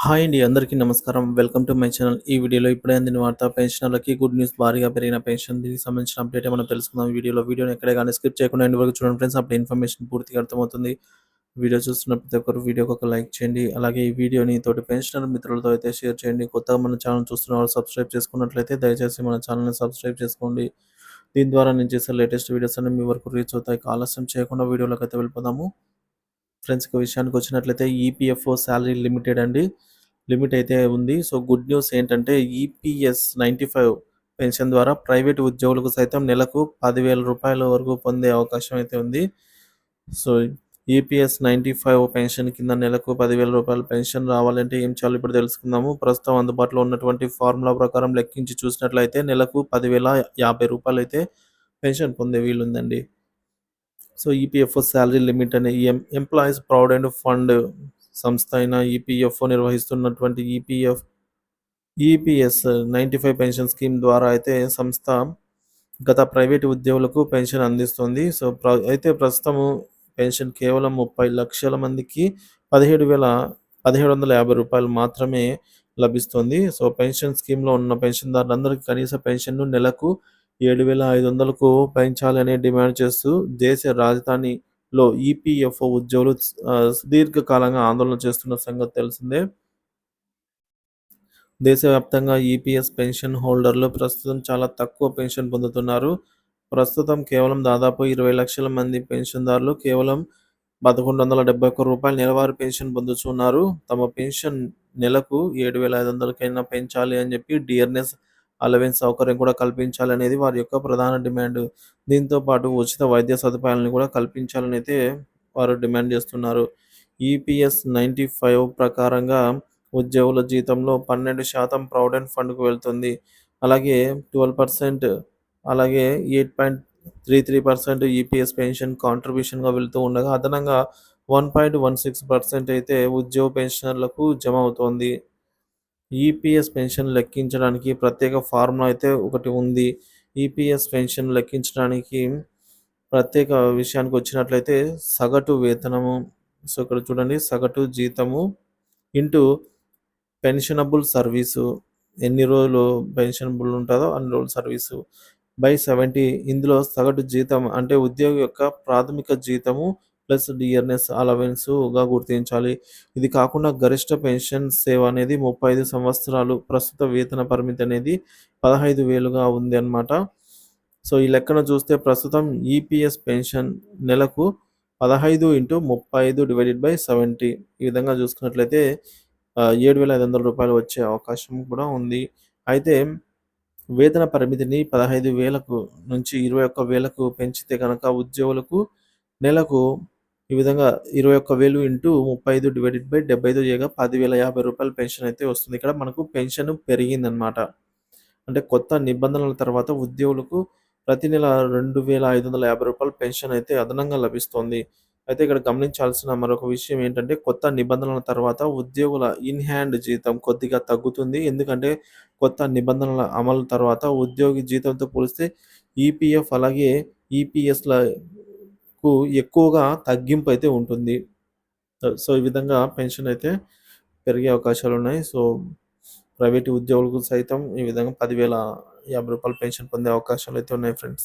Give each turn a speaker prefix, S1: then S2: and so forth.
S1: Hi అండి. అందరికీ నమస్కారం. Welcome to my channel. ఈ వీడియోలో ఇప్పుడే అందిన వార్త పెన్షనర్లకి గుడ్ న్యూస్ భారీగా పెరిగిన పెన్షన్ దీనికి సంబంధించిన అప్డేట్ మనం తెలుసుకుందాం. ఈ వీడియోని ఎక్కడే గాని స్కిప్ చేయకుండా ఎండ్ వరకు చూడండి ఫ్రెండ్స్. అప్పుడు ఇన్ఫర్మేషన్ పూర్తిగా అర్థమవుతుంది. వీడియో చూస్తున్న ప్రతి ఒక్కరు వీడియోకి ఒక లైక్ చేయండి. అలాగే ఈ వీడియోని తోటి పెన్షనర్ మిత్రులతో అయితే షేర్ చేయండి. కొత్తగా మన ఛానల్ చూస్తున్న వాళ్ళు సబ్స్క్రైబ్ చేసుకున్నట్లయితే దయచేసి మన ఛానల్‌ని సబ్స్క్రైబ్ చేసుకోండి. దీని ద్వారా నేను చేసే లేటెస్ట్ వీడియోస్ అన్ని మీ వరకు రీచ్ అవుతాయి. ఆలస్యం చేయకుండా వీడియోలోకైతే వెళ్ళిపోదాము. ఫ్రెండ్స్ ఇక విషయానికి వచ్చినట్లయితే ఈపీఎఫ్ఓ సాలరీ లిమిటెడ్ అండి. లిమిట్ అయితే ఉంది. సో, గుడ్ న్యూస్ ఏంటంటే ఈపీఎస్ 95 పెన్షన్ ద్వారా ప్రైవేట్ ఉద్యోగులకు సైతం నెలకు రూ. 10,000 వరకు పొందే అవకాశం అయితే ఉంది. సో, ఈపీఎస్ 95 పెన్షన్ కింద నెలకు రూ. 10,000 పెన్షన్ రావాలంటే ఏం చేయాలో ఇప్పుడు తెలుసుకుందాము. ప్రస్తుతం అందుబాటులో ఉన్నటువంటి ఫార్ములా ప్రకారం లెక్కించి చూసినట్లయితే నెలకు రూ. 10,050 అయితే పెన్షన్ పొందే వీలుందండి. సో, ఈపీఎఫ్ఓ సాలరీ లిమిట్ అనే ఎంప్లాయీస్ ప్రావిడెంట్ ఫండ్ సంస్థ అయిన ఈపీఎఫ్ఓ నిర్వహిస్తున్నటువంటి ఈపీఎస్ 95 పెన్షన్ స్కీమ్ ద్వారా అయితే సంస్థ గత ప్రైవేటు ఉద్యోగులకు పెన్షన్ అందిస్తుంది. సో, అయితే ప్రస్తుతము పెన్షన్ కేవలం 30 లక్షల మందికి రూ. 1750 మాత్రమే లభిస్తుంది. సో, పెన్షన్ స్కీమ్‌లో ఉన్న పెన్షన్‌దారులందరికీ కనీస పెన్షన్‌ను నెలకు 7,500కు పెంచాలని డిమాండ్ చేస్తూ దేశ రాజధానిలో ఈపీఎఫ్ఓ ఉద్యోగులు సుదీర్ఘకాలంగా ఆందోళన చేస్తున్న సంగతి తెలిసిందే. దేశవ్యాప్తంగా ఈపీఎస్ పెన్షన్ హోల్డర్లు ప్రస్తుతం చాలా తక్కువ పెన్షన్ పొందుతున్నారు. ప్రస్తుతం కేవలం దాదాపు 20 లక్షల మంది పెన్షన్‌దారులు కేవలం రూ. 1,171 నెలవారీ పెన్షన్ పొందుతున్నారు. తమ పెన్షన్ నెలకు 7,500కైనా పెంచాలి అని చెప్పి డియర్‌నెస్ అలవెన్స్ సౌకర్యం కూడా కల్పించాలనేది వారి యొక్క ప్రధాన డిమాండ్. దీంతో పాటు ఉచిత వైద్య సదుపాయాలను కూడా కల్పించాలనైతే వారు డిమాండ్ చేస్తున్నారు. ఈపీఎస్ 95 ప్రకారంగా ఉద్యోగుల జీతంలో 12% ప్రావిడెంట్ ఫండ్‌కు వెళ్తుంది. అలాగే 12% అలాగే 8.33% ఈపీఎస్ పెన్షన్ కాంట్రిబ్యూషన్‌గా వెళ్తూ ఉండగా అదనంగా 1.16% అయితే ఉద్యోగ పెన్షనర్లకు జమ అవుతోంది. ఈపీఎస్ పెన్షన్ లెక్కించడానికి ప్రత్యేక ఫార్ములా అయితే ఒకటి ఉంది. ఈపీఎస్ పెన్షన్ లెక్కించడానికి ప్రత్యేక విషయానికొచ్చినట్లయితే సగటు వేతనము సో, ఇక్కడ చూడండి సగటు జీతము ఇంటూ పెన్షనబుల్ సర్వీసు ఎన్ని రోజులు పెన్షనబుల్ ఉంటదో అన్ని రోజులు సర్వీసు బై 70 ఇందులో సగటు జీతం అంటే ఉద్యోగి యొక్క ప్రాథమిక జీతము ప్లస్ డియర్‌నెస్ అలవెన్స్‌గా గుర్తించాలి. ఇది కాకుండా గరిష్ట పెన్షన్ సేవ అనేది 35 సంవత్సరాలు. ప్రస్తుత వేతన పరిమితి అనేది 15,000గా ఉంది అన్నమాట. సో, ఈ లెక్కన చూస్తే ప్రస్తుతం ఈపీఎస్ పెన్షన్ నెలకు 15/35/70 ఈ విధంగా చూసుకున్నట్లయితే రూ. 7,500 వచ్చే అవకాశం కూడా ఉంది. అయితే వేతన పరిమితిని 15,000కు నుంచి 21,000కు పెంచితే గనక ఉద్యోగులకు నెలకు ఈ విధంగా 21,000 ఇంటూ 35/75 చేయగా రూ. 10,050 పెన్షన్ అయితే వస్తుంది. ఇక్కడ మనకు పెన్షన్ పెరిగిందనమాట. అంటే కొత్త నిబంధనల తర్వాత ఉద్యోగులకు ప్రతి నెల రూ. 2,550 పెన్షన్ అయితే అదనంగా లభిస్తోంది. అయితే ఇక్కడ గమనించాల్సిన మరొక విషయం ఏంటంటే కొత్త నిబంధనల తర్వాత ఉద్యోగుల ఇన్ హ్యాండ్ జీతం కొద్దిగా తగ్గుతుంది. ఎందుకంటే కొత్త నిబంధనల అమలు తర్వాత ఉద్యోగి జీతంతో పోలిస్తే ఈపీఎఫ్ అలాగే ఈపీఎస్‌లకు ఎక్కువగా తగ్గింపు అయితే ఉంటుంది. సో, ఈ విధంగా పెన్షన్ అయితే పెరిగే అవకాశాలున్నాయి. సో, ప్రైవేటు ఉద్యోగులకు సైతం ఈ విధంగా రూ. 10,050 పెన్షన్ పొందే అవకాశాలైతే ఉన్నాయి ఫ్రెండ్స్.